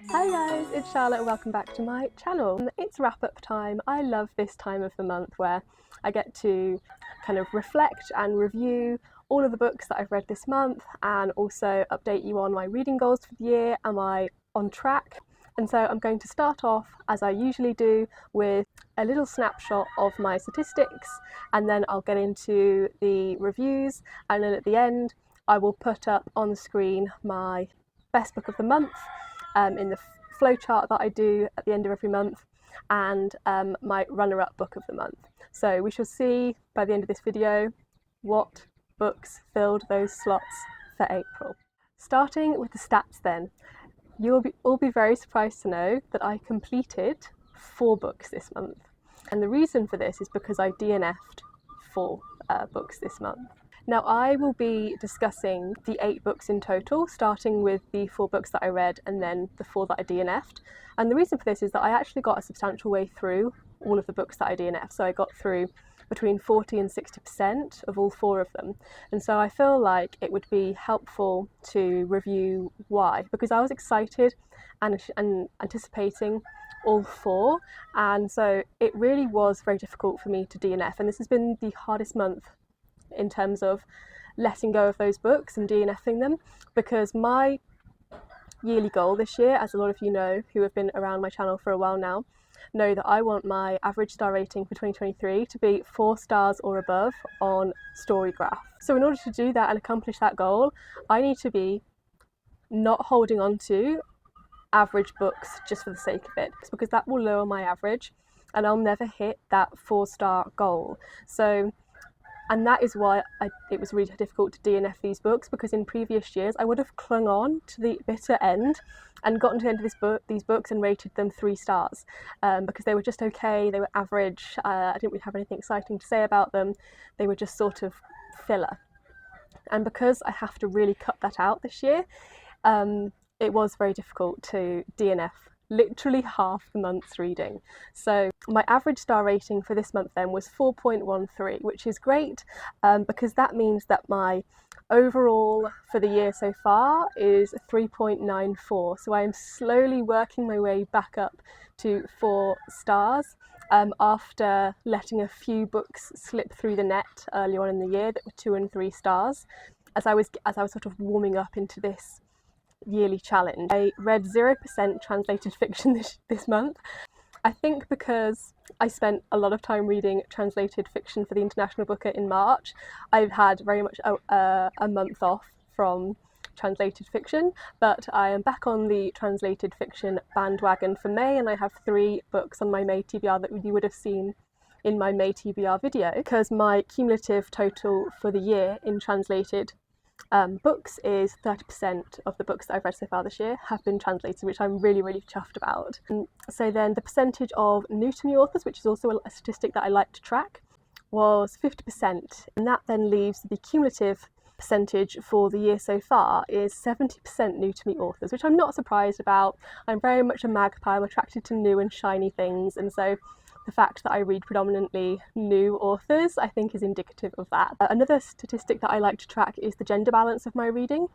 Hi guys, it's Charlotte and welcome back to my channel. It's wrap up time. I love this time of the month where I get to kind of reflect and review all of the books that I've read this month and also update you on my reading goals for the year. Am I on track? And so I'm going to start off, as I usually do, with a little snapshot of my statistics, and then I'll get into the reviews, and then at the end I will put up on the screen my best book of the month in the flowchart that I do at the end of every month, and my runner-up book of the month. So we shall see by the end of this video what books filled those slots for April. Starting with the stats then, you'll all be very surprised to know that I completed 4 books this month. And the reason for this is because I DNF'd 4 books this month. Now I will be discussing the 8 books in total, starting with the 4 books that I read and then the 4 that I DNF'd. And the reason for this is that I actually got a substantial way through all of the books that I DNF'd. So I got through between 40 and 60% of all 4 of them. And so I feel like it would be helpful to review why, because I was excited and anticipating all 4. And so it really was very difficult for me to DNF. And this has been the hardest month in terms of letting go of those books and DNFing them, because my yearly goal this year, as a lot of you know who have been around my channel for a while now, know that I want my average star rating for 2023 to be 4 stars or above on Storygraph. So in order to do that and accomplish that goal, I need to be not holding on to average books just for the sake of it, because that will lower my average and I'll never hit that 4-star goal. And that is why it was really difficult to DNF these books, because in previous years I would have clung on to the bitter end and gotten to the end of these books and rated them 3 stars because they were just okay, they were average, I didn't really have anything exciting to say about them, they were just sort of filler. And because I have to really cut that out this year, it was very difficult to DNF literally half the month's reading. So my average star rating for this month then was 4.13, which is great because that means that my overall for the year so far is 3.94. So I am slowly working my way back up to 4 stars after letting a few books slip through the net early on in the year that were 2 and 3 stars as I was sort of warming up into this yearly challenge. I read 0% translated fiction this month. I think because I spent a lot of time reading translated fiction for the International Booker in March, I've had very much a month off from translated fiction, but I am back on the translated fiction bandwagon for May, and I have 3 books on my May TBR that you would have seen in my May TBR video, because my cumulative total for the year in translated books is 30% of the books that I've read so far this year have been translated, which I'm really, really chuffed about. And so then the percentage of new to me authors, which is also a statistic that I like to track, was 50%. And that then leaves the cumulative percentage for the year so far is 70% new to me authors, which I'm not surprised about. I'm very much a magpie, I'm attracted to new and shiny things, and so the fact that I read predominantly new authors, I think, is indicative of that. Another statistic that I like to track is the gender balance of my reading.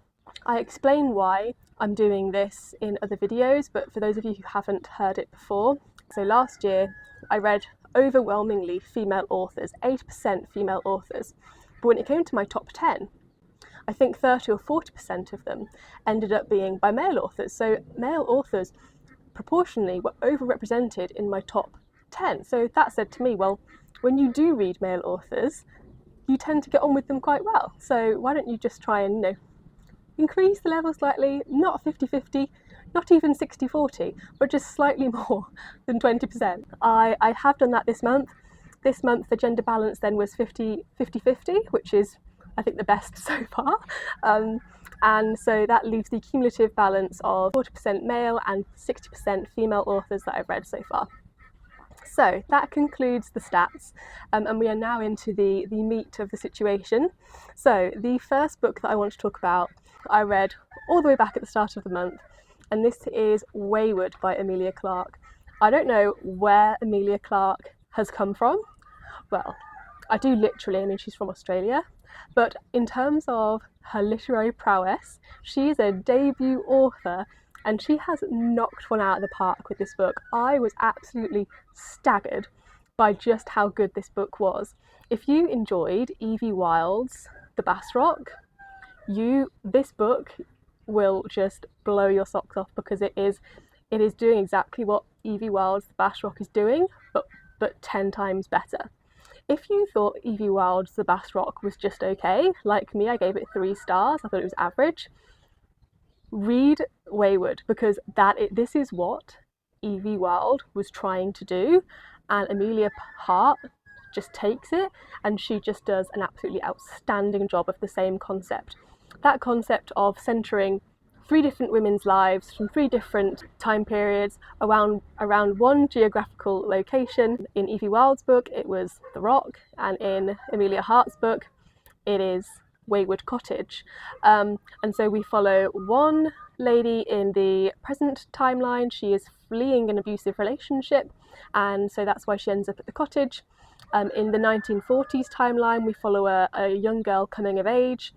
I explain why I'm doing this in other videos, but for those of you who haven't heard it before, so last year I read overwhelmingly female authors, 8% female authors, but when it came to my top 10, I think 30 or 40% of them ended up being by male authors. So male authors proportionally were overrepresented in my top 10. So that said to me, well, when you do read male authors, you tend to get on with them quite well. So why don't you just try and, increase the level slightly, not 50-50, not even 60-40, but just slightly more than 20%. I have done that this month. This month the gender balance then was 50-50, which is, I think, the best so far. And so that leaves the cumulative balance of 40% male and 60% female authors that I've read so far. So that concludes the stats, and we are now into the meat of the situation. So the first book that I want to talk about, I read all the way back at the start of the month, and this is Wayward by Emilia Clarke. I don't know where Emilia Clarke has come from. Well, I do literally, I mean, she's from Australia, but in terms of her literary prowess, she is a debut author and she has knocked one out of the park with this book. I was absolutely staggered by just how good this book was. If you enjoyed Evie Wyld's The Bass Rock, this book will just blow your socks off, because it is doing exactly what Evie Wyld's The Bass Rock is doing, but 10 times better. If you thought Evie Wyld's The Bass Rock was just okay, like me, I gave it 3 stars, I thought it was average, read Wayward, because this is what Evie Wyld was trying to do, and Emilia Hart just takes it, and she just does an absolutely outstanding job of the same concept. That concept of centering 3 different women's lives from 3 different time periods around one geographical location. In Evie Wyld's book, it was The Rock, and in Emilia Hart's book, it is Wayward Cottage. And so we follow one lady in the present timeline. She is fleeing an abusive relationship, and so that's why she ends up at the cottage. In the 1940s timeline, we follow a young girl coming of age.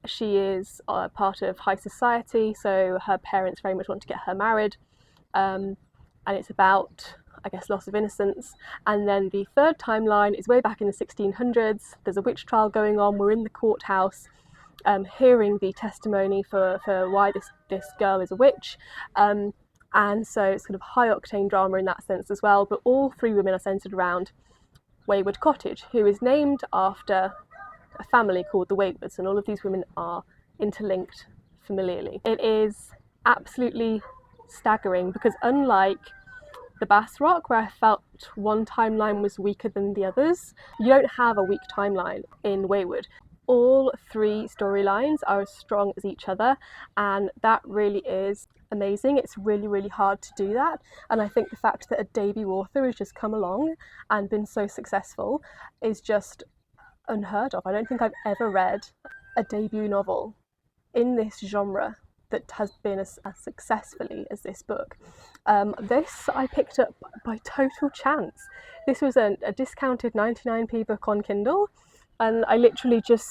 She is part of high society, so her parents very much want to get her married, and it's about, I guess, loss of innocence. And then the third timeline is way back in the 1600s. There's a witch trial going on. We're in the courthouse, hearing the testimony for why this girl is a witch, and so it's kind of high octane drama in that sense as well. But all 3 women are centered around Wayward Cottage, who is named after a family called the Waywards, and all of these women are interlinked familiarly. It is absolutely staggering, because unlike The Bass Rock, where I felt one timeline was weaker than the others, you don't have a weak timeline in Wayward. All 3 storylines are as strong as each other, and that really is amazing. It's really, really hard to do that, and I think the fact that a debut author has just come along and been so successful is just unheard of. I don't think I've ever read a debut novel in this genre that has been as successfully as this book. This I picked up by total chance. This was a discounted 99p book on Kindle, and I literally just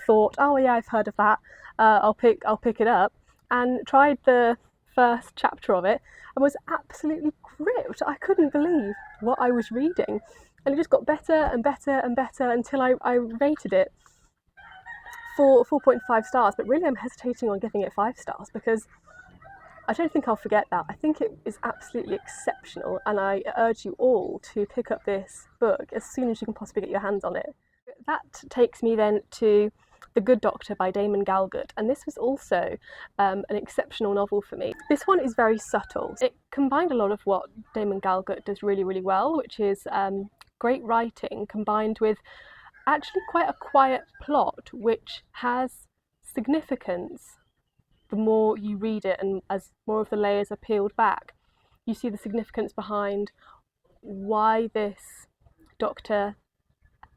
thought, oh yeah, I've heard of that, I'll pick it up, and tried the first chapter of it and was absolutely gripped. I couldn't believe what I was reading. And it just got better and better and better until I rated it for 4.5 stars. But really I'm hesitating on giving it 5 stars, because I don't think I'll forget that. I think it is absolutely exceptional, and I urge you all to pick up this book as soon as you can possibly get your hands on it. That takes me then to The Good Doctor by Damon Galgut, and this was also an exceptional novel for me. This one is very subtle. It combined a lot of what Damon Galgut does really, really well, which is great writing combined with actually quite a quiet plot, which has significance the more you read it, and as more of the layers are peeled back, you see the significance behind why this doctor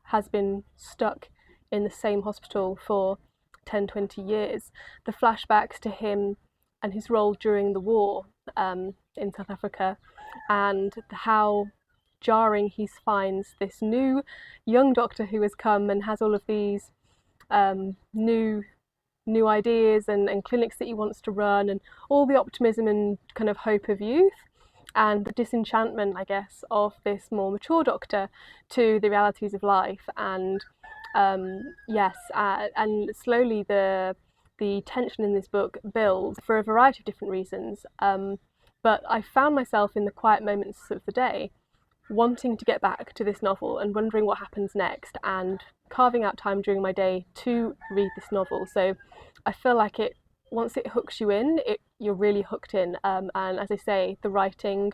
has been stuck in the same hospital for 10-20 years. The flashbacks to him and his role during the war in South Africa, and how jarring he finds this new young doctor who has come and has all of these new ideas and clinics that he wants to run, and all the optimism and kind of hope of youth, and the disenchantment, I guess, of this more mature doctor to the realities of life. And and slowly the tension in this book builds for a variety of different reasons, but I found myself in the quiet moments of the day wanting to get back to this novel and wondering what happens next, and carving out time during my day to read this novel. So I feel like once it hooks you in, you're really hooked in, and as I say, the writing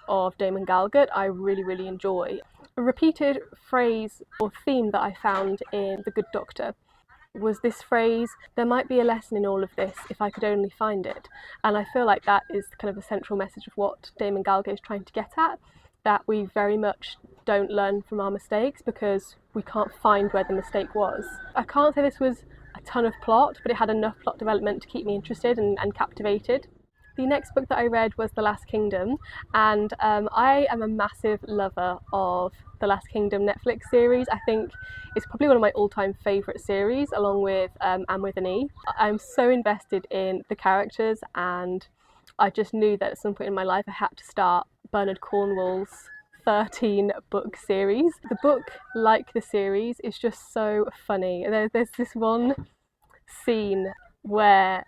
of Damon Galgut I really, really enjoy. A repeated phrase or theme that I found in The Good Doctor was this phrase, "There might be a lesson in all of this if I could only find it." And I feel like that is kind of a central message of what Damon Galgut is trying to get at, that we very much don't learn from our mistakes because we can't find where the mistake was. I can't say this was a ton of plot, but it had enough plot development to keep me interested and captivated. The next book that I read was The Last Kingdom, and I am a massive lover of the Last Kingdom Netflix series. I think it's probably one of my all-time favourite series, along with And with an E. I'm so invested in the characters, and I just knew that at some point in my life I had to start Bernard Cornwell's 13 book series. The book, like the series, is just so funny. There's this one scene where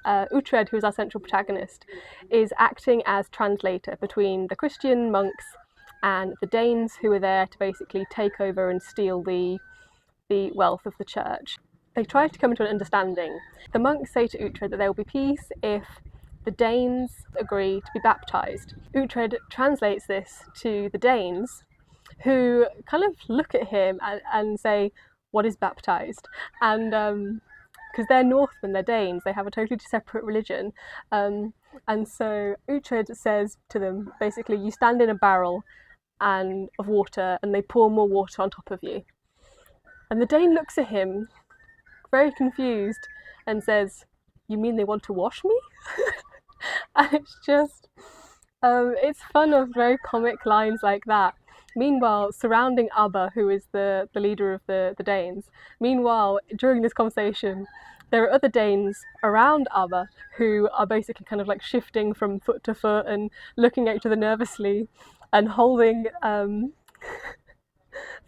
Uhtred, who is our central protagonist, is acting as translator between the Christian monks and the Danes, who are there to basically take over and steal the wealth of the church. They try to come to an understanding. The monks say to Uhtred that there will be peace if the Danes agree to be baptised. Uhtred translates this to the Danes, who kind of look at him and say, "What is baptised?" And because they're Northmen, they're Danes, they have a totally separate religion. And so Uhtred says to them, basically, you stand in a barrel of water and they pour more water on top of you. And the Dane looks at him, very confused, and says, "You mean they want to wash me?" And it's just, it's fun of very comic lines like that. Meanwhile, surrounding Abba, who is the leader of the Danes, meanwhile, during this conversation, there are other Danes around Abba who are basically kind of like shifting from foot to foot and looking at each other nervously and holding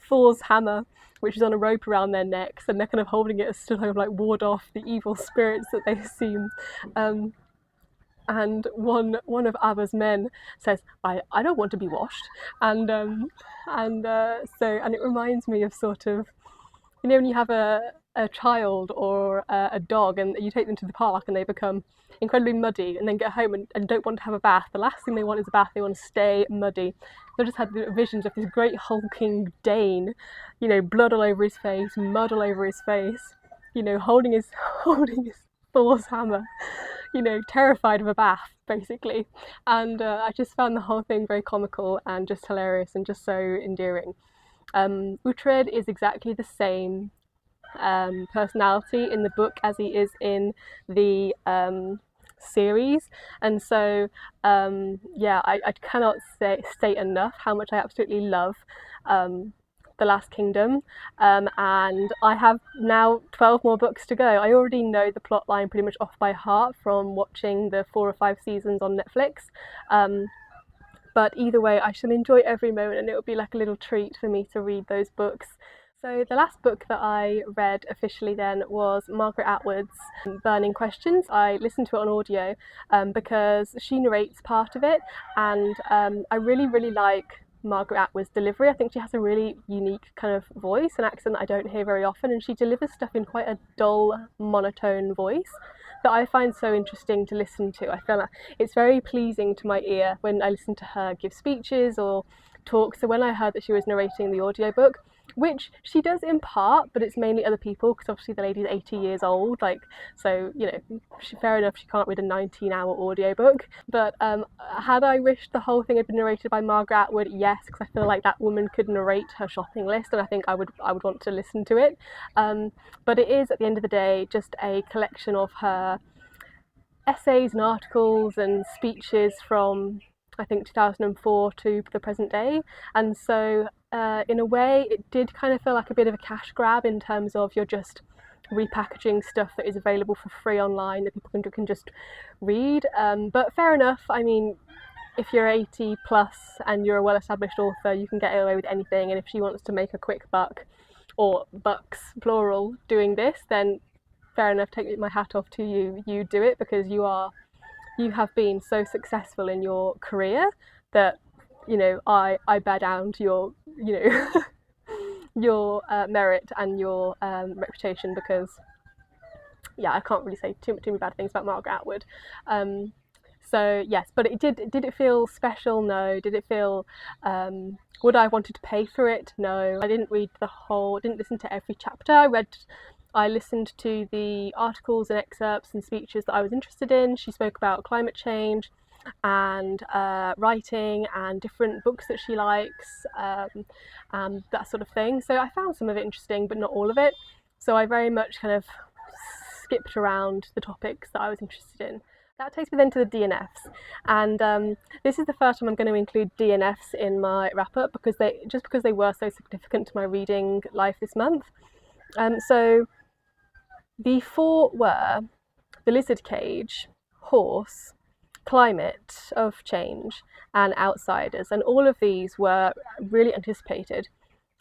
Thor's hammer, which is on a rope around their necks, and they're kind of holding it as to kind of like ward off the evil spirits that they seem. And one of Abba's men says, I don't want to be washed. And it reminds me of sort of, you know, when you have a child or a dog and you take them to the park and they become incredibly muddy and then get home and don't want to have a bath. The last thing they want is a bath, they want to stay muddy. I just had visions of this great hulking Dane, you know, blood all over his face, mud all over his face, you know, holding his Thor's hammer, you know, terrified of a bath, basically. And I just found the whole thing very comical and just hilarious and just so endearing. Uhtred is exactly the same personality in the book as he is in the series, and so yeah, I cannot state enough how much I absolutely love The Last Kingdom, and I have now 12 more books to go. I already know the plot line pretty much off by heart from watching the 4 or 5 seasons on Netflix, but either way I shall enjoy every moment, and it will be like a little treat for me to read those books. So the last book that I read officially then was Margaret Atwood's Burning Questions. I listened to it on audio because she narrates part of it, and I really like Margaret Atwood's delivery. I think she has a really unique kind of voice, an accent that I don't hear very often, and she delivers stuff in quite a dull, monotone voice that I find so interesting to listen to. I feel like it's very pleasing to my ear when I listen to her give speeches or talk. So when I heard that she was narrating the audiobook, which she does in part, but it's mainly other people because obviously the lady's 80 years old, like, so, you know, fair enough, she can't read a 19-hour audiobook. But had I wished the whole thing had been narrated by Margaret Atwood? Yes, because I feel like that woman could narrate her shopping list, and I think I would want to listen to it. But it is, at the end of the day, just a collection of her essays and articles and speeches from, I think, 2004 to the present day. And so in a way it did kind of feel like a bit of a cash grab in terms of you're just repackaging stuff that is available for free online that people can just read. But fair enough, I mean, if you're 80 plus and you're a well-established author, you can get away with anything, and if she wants to make a quick buck, or bucks plural, doing this, then fair enough, take my hat off to you. You do it because you have been so successful in your career that, you know, I bear down to your, you know, your merit and your reputation, because yeah, I can't really say too many bad things about Margaret Atwood. So yes, but did it feel special? No. Did it feel, would I have wanted to pay for it? No. I didn't didn't listen to every chapter. I listened to the articles and excerpts and speeches that I was interested in. She spoke about climate change and writing and different books that she likes, and that sort of thing. So I found some of it interesting, but not all of it. So I very much kind of skipped around the topics that I was interested in. That takes me then to the DNFs, and this is the first time I'm going to include DNFs in my wrap-up because they were so significant to my reading life this month. So the 4 were The Lizard Cage, Horse, Climate of Change, and Outsiders, and all of these were really anticipated,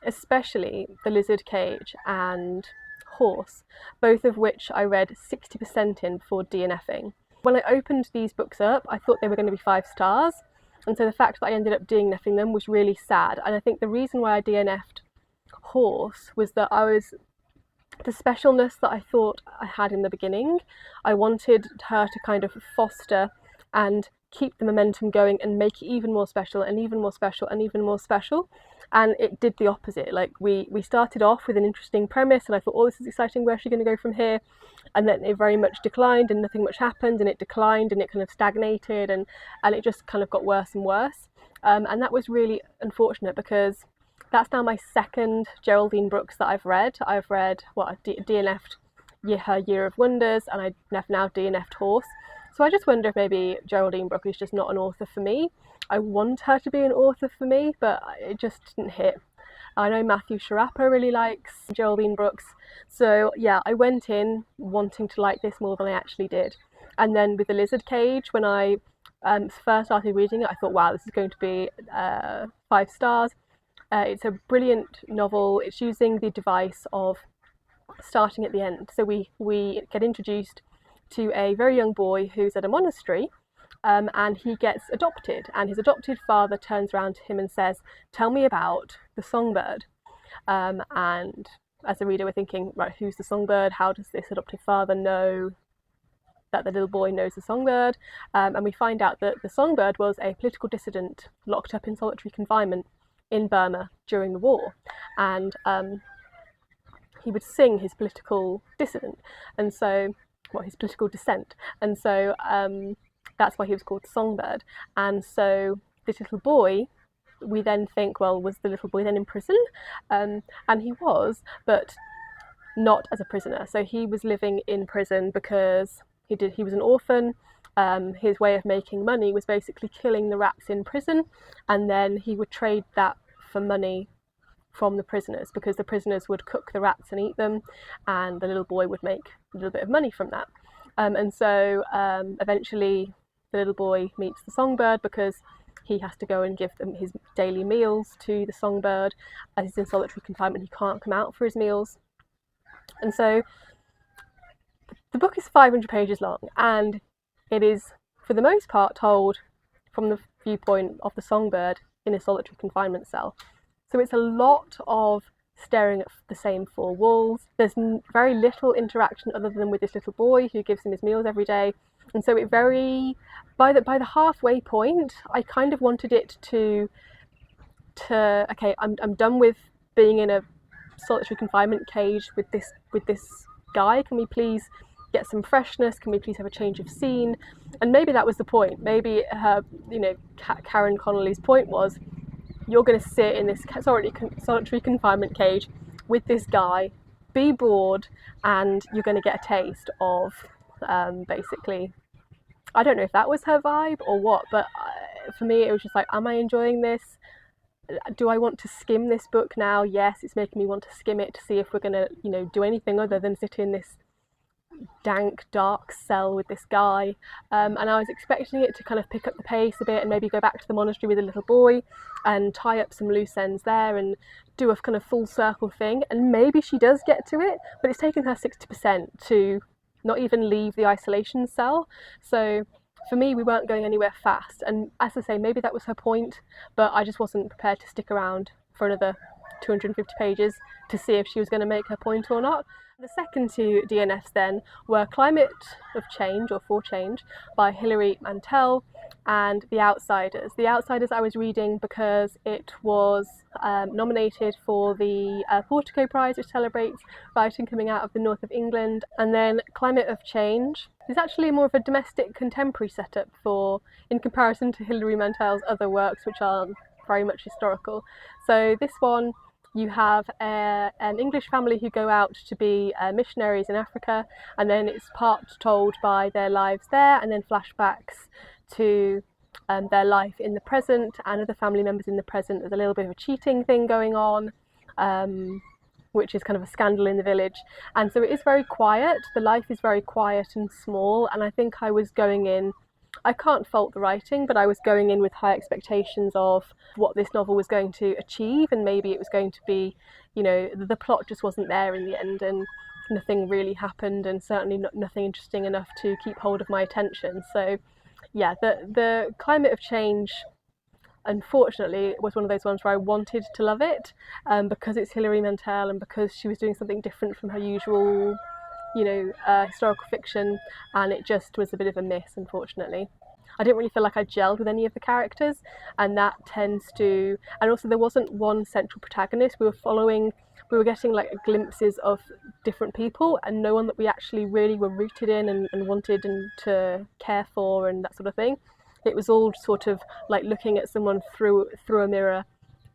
especially The Lizard Cage and Horse, both of which I read 60% in before DNFing. When I opened these books up, I thought they were going to be 5 stars, and so the fact that I ended up DNFing them was really sad. And I think the reason why I DNF'd Horse was that the specialness that I thought I had in the beginning, I wanted her to kind of foster and keep the momentum going and make it even more special and even more special and even more special. And it did the opposite. Like we started off with an interesting premise and I thought, oh, this is exciting, where's she going to go from here? And then it very much declined and nothing much happened, and it declined and it kind of stagnated, and it just kind of got worse and worse. And that was really unfortunate because that's now my 2nd Geraldine Brooks that I've read. I've read, I DNF'd her Year of Wonders, and I've now DNF'd Horse. So I just wonder if maybe Geraldine Brooks is just not an author for me. I want her to be an author for me, but it just didn't hit. I know Matthew Sharappa really likes Geraldine Brooks, so yeah, I went in wanting to like this more than I actually did. And then with The Lizard Cage, when I first started reading it, I thought, wow, this is going to be 5 stars. It's a brilliant novel. It's using the device of starting at the end. So we get introduced to a very young boy who's at a monastery, and he gets adopted, and his adopted father turns around to him and says, tell me about the songbird. And as a reader we're thinking, right, who's the songbird? How does this adoptive father know that the little boy knows the songbird? And we find out that the songbird was a political dissident locked up in solitary confinement in Burma during the war, and he would sing his political dissident, and so his political dissent, and so that's why he was called the songbird. And so this little boy, we then think, well, was the little boy then in prison? And he was, but not as a prisoner. So he was living in prison because he was an orphan. His way of making money was basically killing the rats in prison, and then he would trade that for money from the prisoners, because the prisoners would cook the rats and eat them, and the little boy would make a little bit of money from that. And so eventually the little boy meets the songbird because he has to go and give them his daily meals to the songbird. As he's in solitary confinement, he can't come out for his meals. And so the book is 500 pages long, and it is, for the most part, told from the viewpoint of the songbird in a solitary confinement cell. So it's a lot of staring at the same 4 walls. There's very little interaction other than with this little boy who gives him his meals every day. And so it by the halfway point, I kind of wanted it to okay, I'm done with being in a solitary confinement cage with this guy. Can we please get some freshness? Can we please have a change of scene? And maybe that was the point. Maybe her, Karen Connolly's point was, you're going to sit in this solitary confinement cage with this guy, be bored, and you're going to get a taste of basically, I don't know if that was her vibe or what, but for me it was just like, am I enjoying this? Do I want to skim this book now? Yes, it's making me want to skim it to see if we're going to, do anything other than sit in this dank, dark cell with this guy. And I was expecting it to kind of pick up the pace a bit and maybe go back to the monastery with a little boy and tie up some loose ends there and do a kind of full circle thing. And maybe she does get to it, but it's taken her 60% to not even leave the isolation cell. So for me, we weren't going anywhere fast. And as I say, maybe that was her point, but I just wasn't prepared to stick around for another 250 pages to see if she was going to make her point or not. The second 2 DNFs then were Climate of Change, or For Change, by Hilary Mantel, and The Outsiders. The Outsiders I was reading because it was nominated for the Portico Prize, which celebrates writing coming out of the north of England. And then Climate of Change is actually more of a domestic contemporary setup in comparison to Hilary Mantel's other works, which are very much historical. So this one you have an English family who go out to be missionaries in Africa, and then it's part told by their lives there, and then flashbacks to their life in the present and other family members in the present. There's a little bit of a cheating thing going on, which is kind of a scandal in the village, and so it is very quiet. The life is very quiet and small, and I think I was going in, I can't fault the writing, but I was going in with high expectations of what this novel was going to achieve, and maybe it was going to be, you know, the plot just wasn't there in the end, and nothing really happened, and certainly nothing interesting enough to keep hold of my attention. So yeah, the climate of change, unfortunately, was one of those ones where I wanted to love it, because it's Hilary Mantel and because she was doing something different from her usual, you know, historical fiction, and it just was a bit of a miss, unfortunately. I didn't really feel like I gelled with any of the characters, and that tends to, and also there wasn't one central protagonist. We were getting like glimpses of different people, and no one that we actually really were rooted in and wanted and to care for and that sort of thing. It was all sort of like looking at someone through a mirror,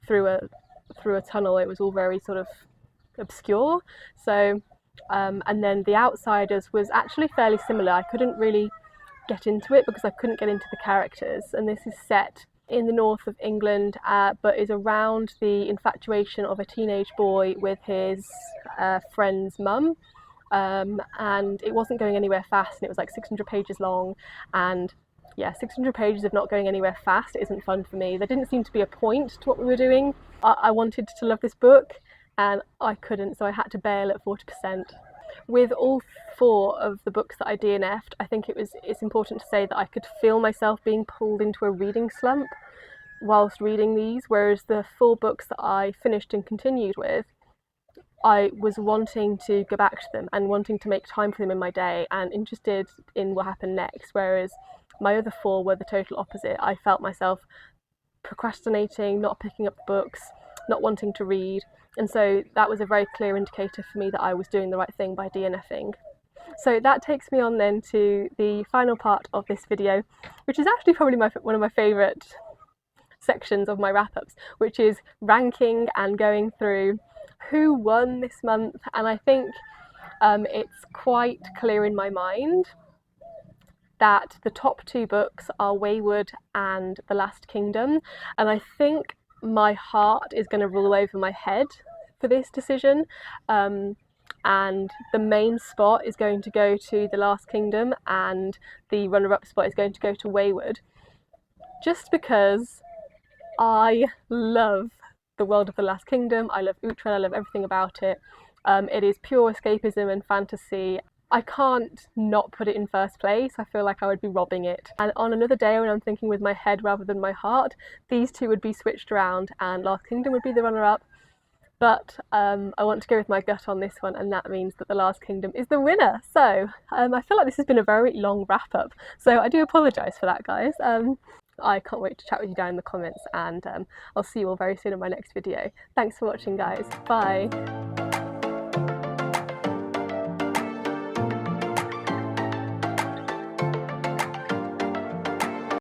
through a tunnel. It was all very sort of obscure. So and then The Outsiders was actually fairly similar. I couldn't really get into it because I couldn't get into the characters, and this is set in the north of England, but is around the infatuation of a teenage boy with his friend's mum, and it wasn't going anywhere fast, and it was like 600 pages long, and yeah, 600 pages of not going anywhere fast isn't fun for me. There didn't seem to be a point to what we were doing. I wanted to love this book, and I couldn't, so I had to bail at 40%. With all 4 of the books that I DNF'd, I think it's important to say that I could feel myself being pulled into a reading slump whilst reading these, whereas the 4 books that I finished and continued with, I was wanting to go back to them and wanting to make time for them in my day and interested in what happened next, whereas my other 4 were the total opposite. I felt myself procrastinating, not picking up the books, not wanting to read, and so that was a very clear indicator for me that I was doing the right thing by DNFing. So that takes me on then to the final part of this video, which is actually probably one of my favourite sections of my wrap-ups, which is ranking and going through who won this month. And I think it's quite clear in my mind that the top 2 books are Wayward and The Last Kingdom, and I think my heart is going to rule over my head for this decision, and the main spot is going to go to The Last Kingdom, and the runner-up spot is going to go to Wayward, just because I love the world of The Last Kingdom. I love Uhtred, I love everything about it. It is pure escapism and fantasy. I can't not put it in first place. I feel like I would be robbing it. And on another day when I'm thinking with my head rather than my heart, these 2 would be switched around and Last Kingdom would be the runner-up. But I want to go with my gut on this one, and that means that The Last Kingdom is the winner. So I feel like this has been a very long wrap-up, so I do apologise for that, guys. I can't wait to chat with you down in the comments, and I'll see you all very soon in my next video. Thanks for watching, guys. Bye.